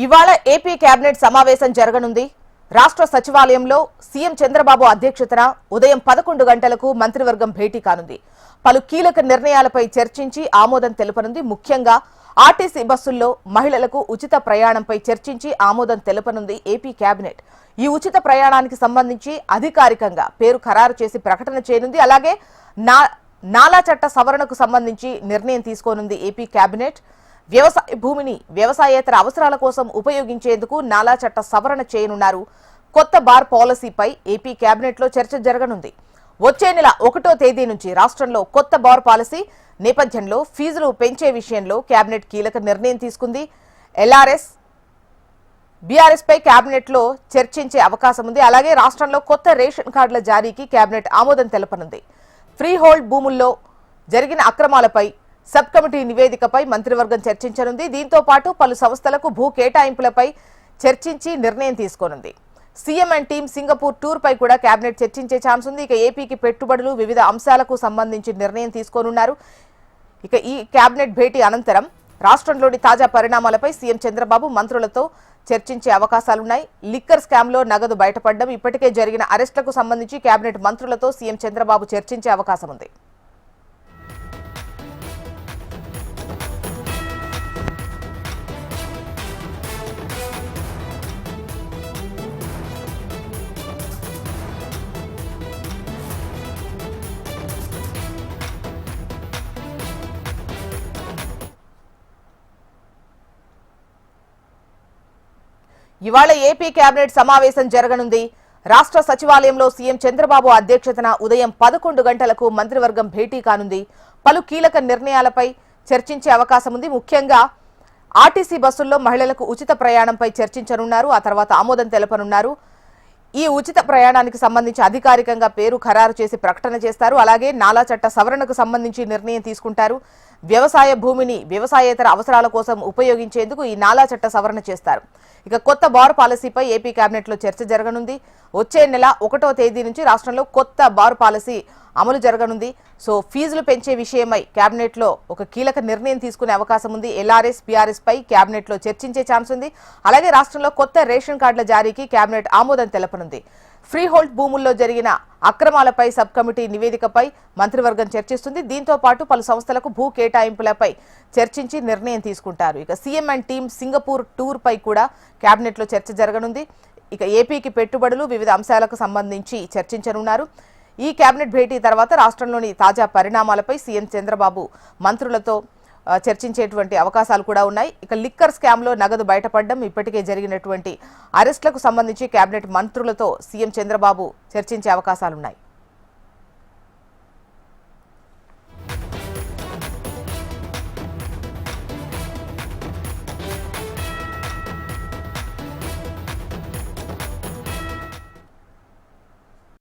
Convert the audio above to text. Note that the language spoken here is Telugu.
ఇవాళ ఏపీ కేబినెట్ సమావేశం జరగనుంది. రాష్ట్ర సచివాలయంలో సీఎం చంద్రబాబు అధ్యక్షతన ఉదయం 11 గంటలకు మంత్రివర్గం భేటీ కానుంది. పలు కీలక నిర్ణయాలపై చర్చించి ఆమోదం తెలపనుంది. ముఖ్యంగా ఆర్టీసీ బస్సుల్లో మహిళలకు ఉచిత ప్రయాణంపై చర్చించి ఆమోదం తెలపనుంది ఏపీ కేబినెట్. ఈ ఉచిత ప్రయాణానికి సంబంధించి అధికారికంగా పేరు ఖరారు చేసి ప్రకటన చేయనుంది. అలాగే నాలా చట్ట సవరణకు సంబంధించి నిర్ణయం తీసుకోనుంది ఏపీ కేబినెట్. వ్యవసాయ భూమిని వ్యవసాయేతర అవసరాల కోసం ఉపయోగించేందుకు నాలా చట్ట సవరణ చేయనున్నారు. కొత్త బార్ పాలసీపై ఏపీ కేబినెట్ లో చర్చ జరగనుంది. వచ్చే నెల 1వ తేదీ నుంచి రాష్ట్రంలో కొత్త బార్ పాలసీ నేపథ్యంలో ఫీజులు పెంచే విషయంలో కేబినెట్ కీలక నిర్ణయం తీసుకుంది. ఎల్ఆర్ఎస్ బీఆర్ఎస్ పై కేబినెట్ లో చర్చించే అవకాశం ఉంది. అలాగే రాష్ట్రంలో కొత్త రేషన్ కార్డుల జారీకి కేబినెట్ ఆమోదం తెలపనుంది. ఫ్రీ హోల్డ్ భూముల్లో జరిగిన అక్రమాలపై సబ్ కమిటీ నివేదికపై మంత్రివర్గం చర్చించనుంది. దీంతో పాటు పలు సంస్థలకు భూ కేటాయింపులపై చర్చించి నిర్ణయం తీసుకోనుంది. CM and team Singapore tour పై కూడా కేబినెట్ చర్చించే ఛాన్స్ ఉంది. ఇక ఏపీకి పెట్టుబడులు వివిధ అంశాలకు సంబంధించి నిర్ణయం తీసుకోనున్నారు. ఇక ఈ కేబినెట్ భేటీ అనంతరం రాష్ట్రంలోని తాజా పరిణామాలపై సీఎం చంద్రబాబు మంత్రులతో చర్చించే అవకాశాలున్నాయి. లిక్కర్ స్కామ్ లో నగదు బయటపడడం, ఇప్పటికే జరిగిన అరెస్టులకు సంబంధించి కేబినెట్ మంత్రులతో సీఎం చంద్రబాబు చర్చించే అవకాశం ఉంది. ఇవాళ ఏపీ కేబినెట్ సమావేశం జరగనుంది. రాష్ట్ర సచివాలయంలో సీఎం చంద్రబాబు అధ్యక్షతన ఉదయం 11 గంటలకు మంత్రివర్గం భేటీ కానుంది. పలు కీలక నిర్ణయాలపై చర్చించే అవకాశం ఉంది. ముఖ్యంగా ఆర్టీసీ బస్సుల్లో మహిళలకు ఉచిత ప్రయాణంపై చర్చించనున్నారు. ఆ తర్వాత ఆమోదం తెలపనున్నారు. ఈ ఉచిత ప్రయాణానికి సంబంధించి అధికారికంగా పేరు ఖరారు చేసి ప్రకటన చేస్తారు. అలాగే నాలా చట్ట సవరణకు సంబంధించి నిర్ణయం తీసుకుంటారు. వ్యవసాయ భూమిని వ్యవసాయేతర అవసరాల కోసం ఉపయోగించేందుకు ఈ నాలా చట్ట సవరణ చేస్తారు. ఇక కొత్త బార్ పాలసీపై ఏపీ కేబినెట్ లో చర్చ జరగనుంది. వచ్చే నెల 1వ తేదీ నుంచి రాష్ట్రంలో కొత్త బార్ పాలసీ అమలు జరగనుంది. సో ఫీజులు పెంచే విషయమై కేబినెట్ లో ఒక కీలక నిర్ణయం తీసుకునే అవకాశం ఉంది. ఎల్ఆర్ఎస్ బీఆర్ఎస్ పై కేబినెట్ లో చర్చించే ఛాన్స్ ఉంది. అలాగే రాష్ట్రంలో కొత్త రేషన్ కార్డుల జారీకి కేబినెట్ ఆమోదం తెలపనుంది. ఫ్రీ హోల్డ్ భూముల్లో జరిగిన అక్రమాలపై సబ్ కమిటీ నివేదికపై మంత్రివర్గం చర్చిస్తుంది. దీంతో పాటు పలు సంస్థలకు భూ కేటాయింపులపై చర్చించి నిర్ణయం తీసుకుంటారు. ఇక CM and team Singapore tour పై కూడా కేబినెట్ లో చర్చ జరగనుంది. ఇక ఏపీకి పెట్టుబడులు వివిధ అంశాలకు సంబంధించి చర్చించనున్నారు. ఈ కేబినెట్ భేటీ తర్వాత రాష్ట్రంలోని తాజా పరిణామాలపై సీఎం చంద్రబాబు మంత్రులతో చర్చించేటువంటి అవకాశాలు కూడా ఉన్నాయి. ఇక లిక్కర్ స్కామ్ లో నగదు బయటపడడం, ఇప్పటికే జరిగినటువంటి అరెస్టులకు సంబంధించి కేబినెట్ మంత్రులతో సీఎం చంద్రబాబు చర్చించే అవకాశాలున్నాయి.